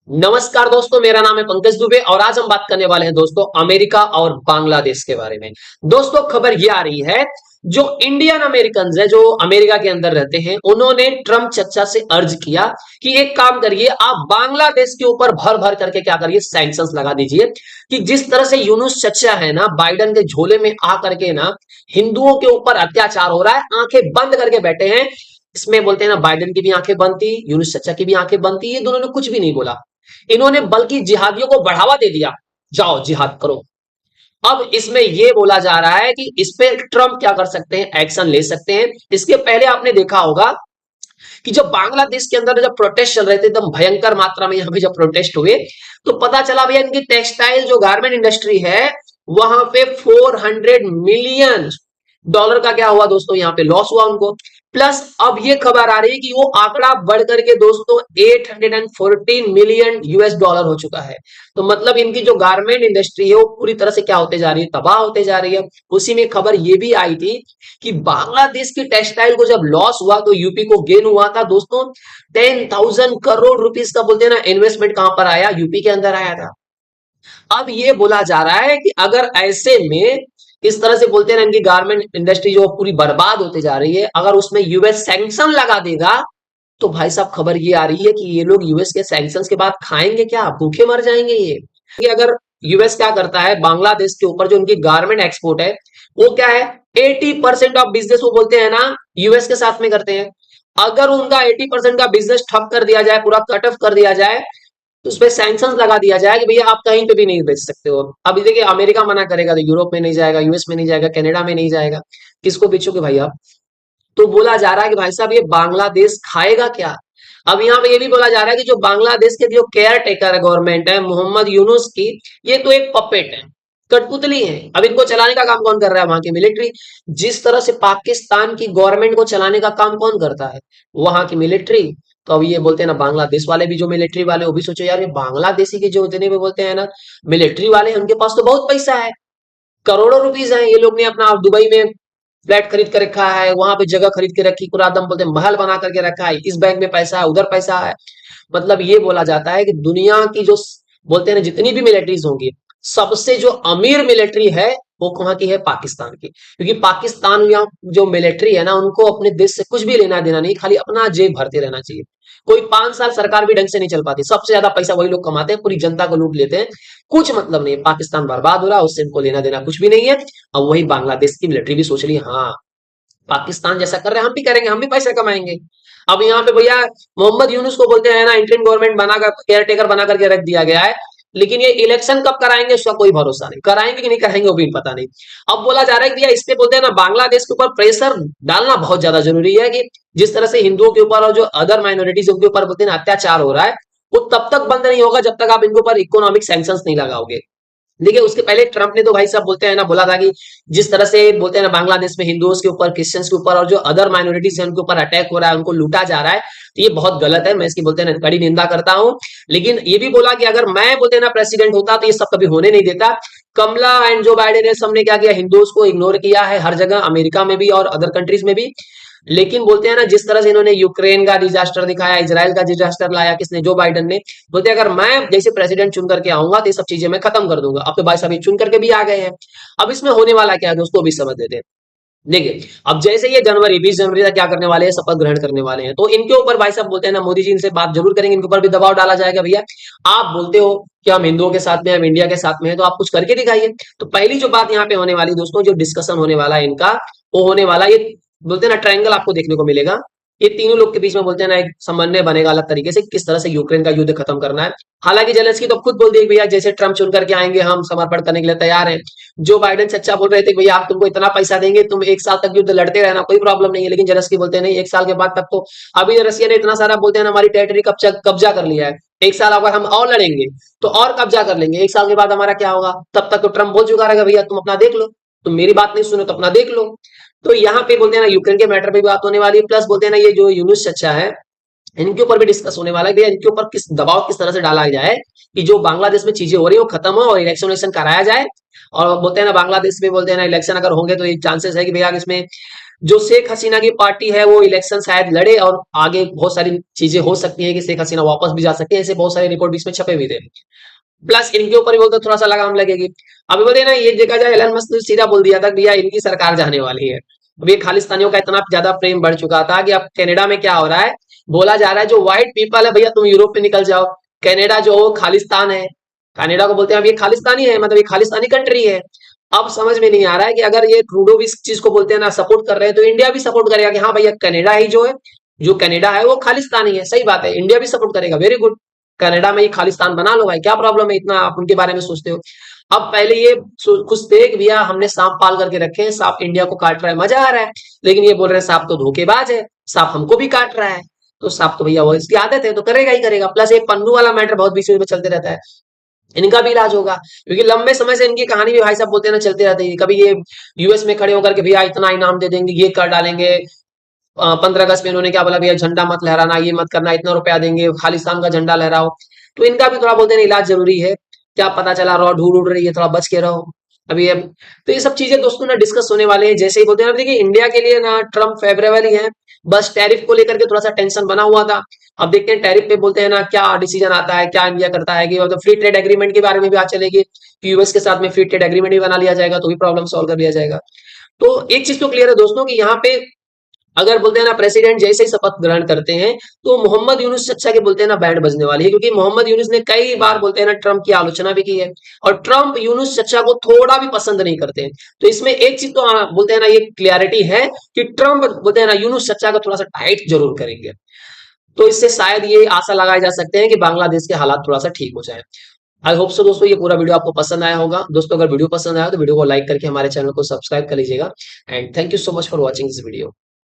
नमस्कार दोस्तों, मेरा नाम है पंकज दुबे और आज हम बात करने वाले हैं दोस्तों अमेरिका और बांग्लादेश के बारे में। दोस्तों खबर ये आ रही है, जो इंडियन अमेरिकन है जो अमेरिका के अंदर रहते हैं, उन्होंने ट्रम्प चचा से अर्ज किया कि एक काम करिए, आप बांग्लादेश के ऊपर भर भर करके क्या करिए, सैंक्शंस लगा दीजिए। कि जिस तरह से यूनुस चचा है ना, बाइडन के झोले में आ करके ना हिंदुओं के ऊपर अत्याचार हो रहा है, आंखें बंद करके बैठे हैं। इसमें बोलते हैं ना, बाइडन की भी आंखें बंद थी, यूनुस चचा की भी आंखें बंद थी, ये दोनों ने कुछ भी नहीं बोला। इन्होंने बल्कि जिहादियों को बढ़ावा दे दिया, जाओ जिहाद करो। अब इसमें यह बोला जा रहा है कि इस पे ट्रम्प क्या कर सकते हैं, एक्शन ले सकते हैं। इसके पहले आपने देखा होगा कि जब बांग्लादेश के अंदर जब प्रोटेस्ट चल रहे थे, एकदम भयंकर मात्रा में यहाँ पे जब प्रोटेस्ट हुए, तो पता चला भैया इनकी टेक्सटाइल जो गारमेंट इंडस्ट्री है, वहां पे 400 मिलियन डॉलर का क्या हुआ दोस्तों, यहाँ पे लॉस हुआ उनको। प्लस अब ये खबर आ रही है कि वो आंकड़ा बढ़ करके दोस्तों 814 मिलियन यूएस डॉलर हो चुका है। तो मतलब इनकी जो गारमेंट इंडस्ट्री है वो पूरी तरह से क्या होते जा रही है, तबाह होते जा रही है। उसी में खबर ये भी आई थी कि बांग्लादेश की टेक्सटाइल को जब लॉस हुआ तो यूपी को गेन हुआ था दोस्तों। 10,000 करोड़ रुपीस का बोलते हैं ना इन्वेस्टमेंट कहां पर आया, यूपी के अंदर आया था। अब ये बोला जा रहा है कि अगर ऐसे में इस तरह से बोलते हैं ना, इनकी गारमेंट इंडस्ट्री जो पूरी बर्बाद होते जा रही है, अगर उसमें यूएस सैंक्शन लगा देगा, तो भाई साहब खबर ये आ रही है कि ये लोग यूएस के सैंक्शंस के बाद खाएंगे क्या, भूखे मर जाएंगे ये। कि अगर यूएस क्या करता है बांग्लादेश के ऊपर, जो उनकी गारमेंट एक्सपोर्ट है, वो क्या है, 80% ऑफ बिजनेस वो बोलते हैं ना यूएस के साथ में करते हैं। अगर उनका 80% का बिजनेस ठप कर दिया जाए, पूरा कट ऑफ कर दिया जाए, तो उस पर सैंक्शन लगा दिया जाए कि भैया आप कहीं पे भी नहीं बेच सकते हो। अब देखिए अमेरिका मना करेगा तो यूरोप में नहीं जाएगा, यूएस में नहीं जाएगा, कनाडा में नहीं जाएगा, किसको बेचोगे भाई आप। तो बोला जा रहा है कि भाई साहब ये बांग्लादेश खाएगा क्या। अब यहाँ पे ये भी बोला जा रहा है कि जो बांग्लादेश के जो केयर टेकर है, गवर्नमेंट है मोहम्मद यूनुस की, ये तो एक पपेट है, कठपुतली है। अब इनको चलाने का काम कौन कर रहा है, वहां की मिलिट्री। जिस तरह से पाकिस्तान की गवर्नमेंट को चलाने का काम कौन करता है, वहां की मिलिट्री। तो अब ये बोलते हैं ना, बांग्लादेश वाले भी जो मिलिट्री वाले, वो भी सोचो यार, ये बांग्लादेशी के जो जितने भी बोलते हैं ना मिलिट्री वाले, उनके पास तो बहुत पैसा है, करोड़ों रुपीज है। ये लोग ने अपना दुबई में फ्लैट खरीद कर रखा है, वहां पे जगह खरीद के रखी, पूरा एकदम बोलते हैं महल बना करके रखा है, इस बैंक में पैसा है, उधर पैसा है। मतलब ये बोला जाता है कि दुनिया की जो बोलते हैं ना जितनी भी मिलिट्रीज होंगी, सबसे जो अमीर मिलिट्री है वो कहाँ की है, पाकिस्तान की। क्योंकि पाकिस्तान या जो मिलिट्री है ना, उनको अपने देश से कुछ भी लेना देना नहीं, खाली अपना जेब भरते रहना चाहिए। कोई 5 साल सरकार भी ढंग से नहीं चल पाती, सबसे ज्यादा पैसा वही लोग कमाते हैं, पूरी जनता को लूट लेते हैं। कुछ मतलब नहीं, पाकिस्तान बर्बाद हो रहा है, उससे इनको लेना देना कुछ भी नहीं है। अब वही बांग्लादेश की मिलिट्री भी सोच रही है, हाँ पाकिस्तान जैसा कर रहे हैं हम भी करेंगे, हम भी पैसे कमाएंगे। अब यहाँ पे भैया मोहम्मद यूनुस को बोलते हैं ना, इंटरिम गवर्नमेंट बनाकर केयर टेकर बना करके रख दिया गया है। लेकिन ये इलेक्शन कब कराएंगे उसका कोई भरोसा नहीं, कराएंगे कि नहीं कराएंगे वो भी पता नहीं। अब बोला जा रहा है कि भैया इस पे बोलते हैं ना, बांग्लादेश के ऊपर प्रेशर डालना बहुत ज्यादा जरूरी है। कि जिस तरह से हिंदुओं के ऊपर और जो अदर माइनॉरिटीज उनके ऊपर बोलते हैं ना अत्याचार हो रहा है, वो तब तक बंद नहीं होगा जब तक आप इनके ऊपर इकोनॉमिक सैंक्शंस नहीं लगाओगे। देखिए उसके पहले ट्रंप ने तो भाई साहब बोलते हैं ना, बोला था कि जिस तरह से बोलते हैं ना बांग्लादेश में हिंदुओं के ऊपर, क्रिश्चियंस के ऊपर और जो अदर माइनॉरिटीज है उनके ऊपर अटैक हो रहा है, उनको लूटा जा रहा है, तो ये बहुत गलत है। मैं इसकी बोलते हैं ना कड़ी निंदा करता हूं। लेकिन ये भी बोला कि अगर मैं बोलते हैं ना प्रेसिडेंट होता तो ये सब कभी होने नहीं देता। कमला एंड जो बाइडेन है, सबने क्या किया, हिंदुओं को इग्नोर किया है हर जगह, अमेरिका में भी और अदर कंट्रीज में भी। लेकिन बोलते हैं ना, जिस तरह से इन्होंने यूक्रेन का डिजास्टर दिखाया, इसराइल का डिजास्टर लाया, किसने, जो बाइडन ने। बोलते हैं अगर मैं जैसे प्रेसिडेंट चुन करके आऊंगा तो ये सब चीजें मैं खत्म कर दूंगा। अब तो भाई साहब ये चुन करके भी आ गए हैं। अब इसमें होने वाला क्या है दोस्तों, भी समझ लेते हैं। देखिए अब जैसे ये जनवरी 20 जनवरी तक क्या करने वाले हैं, शपथ ग्रहण करने वाले हैं, तो इनके ऊपर भाई साहब बोलते हैं ना, मोदी जी इनसे बात जरूर करेंगे, इनके ऊपर भी दबाव डाला जाएगा, भैया आप बोलते हो कि हम हिंदुओं के साथ में, हम इंडिया के साथ में है, तो आप कुछ करके दिखाइए। तो पहली जो बात यहाँ पे होने वाली दोस्तों, जो डिस्कशन होने वाला है इनका, वो होने वाला ये बोलते हैं ना ट्रायंगल आपको देखने को मिलेगा। ये तीनों लोग के बीच में बोलते हैं ना एक समन्वय बनेगा अलग तरीके से, किस तरह से यूक्रेन का युद्ध खत्म करना है। हालांकि जेलेंस्की तो खुद बोल दिए भैया जैसे ट्रम्प चुन करके आएंगे हम समर्पण करने के लिए तैयार हैं। जो बाइडेन सच्चा बोल रहे थे भैया आप, तुमको इतना पैसा देंगे, तुम 1 साल तक युद्ध लड़ते रहना, कोई प्रॉब्लम नहीं है। लेकिन जेलेंस्की बोलते हैं नहीं, 1 साल के बाद तक तो, अभी रसिया ने इतना सारा बोलते हैं हमारी टेरिटरी कब्जा कब्जा कर लिया है, 1 साल अगर हम और लड़ेंगे तो और कब्जा कर लेंगे, 1 साल के बाद हमारा क्या होगा। तब तक तो ट्रम्प बोल चुका रहेगा भैया तुम अपना देख लो, तुम मेरी बात नहीं सुनो तो अपना देख लो। तो यहाँ पे बोलते हैं ना यूक्रेन के मैटर पे भी बात होने वाली है। प्लस बोलते हैं ना ये जो यूनुस चचा है, इनके ऊपर भी डिस्कस होने वाला है भैया, इनके ऊपर किस दबाव किस तरह से डाला जाए कि जो बांग्लादेश में चीजें हो रही है वो खत्म हो और इलेक्शन कराया जाए। और बोलते हैं ना बांग्लादेश में बोलते हैं ना, इलेक्शन अगर होंगे तो एक चांसेस है कि भैया इसमें जो शेख हसीना की पार्टी है वो इलेक्शन शायद लड़े और आगे बहुत सारी चीजें हो सकती है कि शेख हसीना वापस भी जा सकते हैं, ऐसे बहुत सारे रिपोर्ट बीच में छपे हुए थे। प्लस इनके ऊपर भी बोलते थोड़ा सा लगाम लगेगी। अभी बोलते हैं ना, ये देखा जाए एलन मस्क ने सीधा बोल दिया था कि भैया इनकी सरकार जाने वाली है। अब ये खालिस्तानियों का इतना ज्यादा प्रेम बढ़ चुका था कि अब कनाडा में क्या हो रहा है, बोला जा रहा है जो व्हाइट पीपल है भैया तुम यूरोप में निकल जाओ, कनाडा जो खालिस्तान है, कनाडा को बोलते हैं अब ये खालिस्तानी है, मतलब ये खालिस्तानी कंट्री है। अब समझ में नहीं आ रहा है कि अगर ये ट्रूडो भी इस चीज को बोलते हैं ना, सपोर्ट कर रहे हैं, तो इंडिया भी सपोर्ट करेगा कि हाँ भैया कनाडा ही जो है, जो कनाडा है वो खालिस्तानी है, सही बात है, इंडिया भी सपोर्ट करेगा, वेरी गुड। कनाडा में ही खालिस्तान बना लो भाई, क्या प्रॉब्लम है, इतना आप उनके बारे में सोचते हो। अब पहले ये खुश थे कि भैया हमने सांप पाल करके रखे हैं, सांप इंडिया को काट रहा है, मजा आ रहा है। लेकिन ये बोल रहे हैं सांप तो धोखेबाज है, सांप हमको भी काट रहा है। तो सांप तो भैया वो इसकी आदत है तो करेगा ही करेगा। प्लस एक पन्नू वाला मैटर बहुत बीच में चलते रहता है, इनका भी इलाज होगा, क्योंकि लंबे समय से इनकी कहानी भी भाई साहब बोलते हैं ना चलती रहती है। कभी ये यूएस में खड़े होकर के भैया इतना इनाम दे देंगे, ये कर डालेंगे। 15 अगस्त में इन्होंने क्या बोला, भैया झंडा मत लहराना, ये मत करना, इतना रुपया देंगे, खालिस्तान का झंडा लहराओ। तो इनका भी थोड़ा बोलते हैं ना इलाज जरूरी है। क्या पता चला रॉ ढूंढ उड़ रही है, थोड़ा बच के रहो। अभी ये तो ये सब चीजें दोस्तों ना डिस्कस होने वाले हैं, जैसे ही बोलते हैं ना, देखिए इंडिया के लिए ना ट्रम्प फेवरेबल ही है। बस टैरिफ को लेकर के थोड़ा सा टेंशन बना हुआ था। अब देखते हैं टैरिफ पे बोलते हैं ना क्या डिसीजन आता है, क्या इंडिया करता है, कि मतलब फ्री ट्रेड एग्रीमेंट के बारे में भी बात चलेगी कि यूएस के साथ में फ्री ट्रेड एग्रीमेंट भी बना लिया जाएगा, तो भी प्रॉब्लम सॉल्व कर लिया जाएगा। तो एक चीज तो क्लियर है दोस्तों कि यहाँ पे अगर बोलते हैं ना प्रेसिडेंट जैसे ही शपथ ग्रहण करते हैं, तो मोहम्मद यूनुस चच्चा के बोलते हैं ना बैंड बजने वाली है, क्योंकि मोहम्मद यूनुस ने कई बार बोलते हैं ना ट्रम्प की आलोचना भी की है, और ट्रम्प यूनुस चच्चा को थोड़ा भी पसंद नहीं करते हैं। तो इसमें एक चीज तो बोलते हैं ना ये क्लियरिटी है कि ट्रम्प बोलते हैं ना यूनुस चच्चा को थोड़ा सा टाइट जरूर करेंगे। तो इससे शायद ये आशा लगाए जा सकते हैं कि बांग्लादेश के हालात थोड़ा सा ठीक हो जाए। आई होप सो दोस्तों ये पूरा वीडियो आपको पसंद आया होगा। दोस्तों अगर वीडियो पसंद आया तो वीडियो को लाइक करके हमारे चैनल को सब्सक्राइब कर लीजिएगा। And thank you so much for watching this video.